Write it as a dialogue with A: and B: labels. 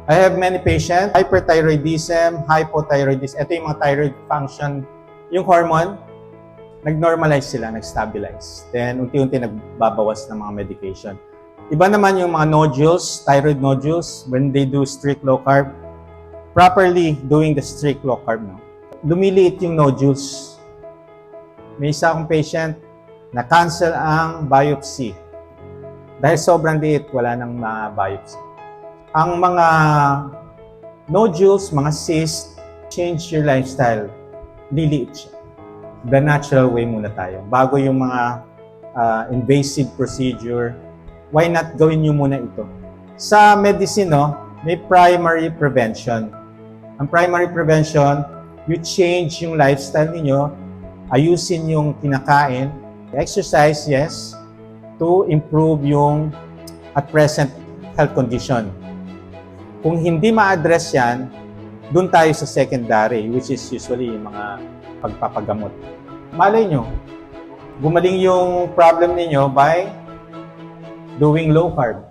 A: I have many patients, hyperthyroidism, hypothyroidism. Ito yung mga thyroid function, yung hormone, nag-normalize sila, nag-stabilize. Then, unti-unti nagbabawas ng mga medication. Iba naman yung mga nodules, thyroid nodules, when they do strict low carb, properly doing the strict low carb, no? Lumiliit yung nodules. May isa akong patient, na-cancel ang biopsy. Dahil sobrang liit, wala nang ma-biopsy. Ang mga nodules, mga cysts, change your lifestyle, liliit siya. The natural way muna tayo. Bago yung mga invasive procedure, why not gawin nyo muna ito? Sa medicine, no, may primary prevention. Ang primary prevention, you change yung lifestyle niyo, ayusin yung kinakain, exercise, yes, to improve yung at present health condition. Kung hindi ma-address yan, dun tayo sa secondary, which is usually yung mga pagpapagamot. Malay nyo, gumaling yung problem ninyo by doing low carb.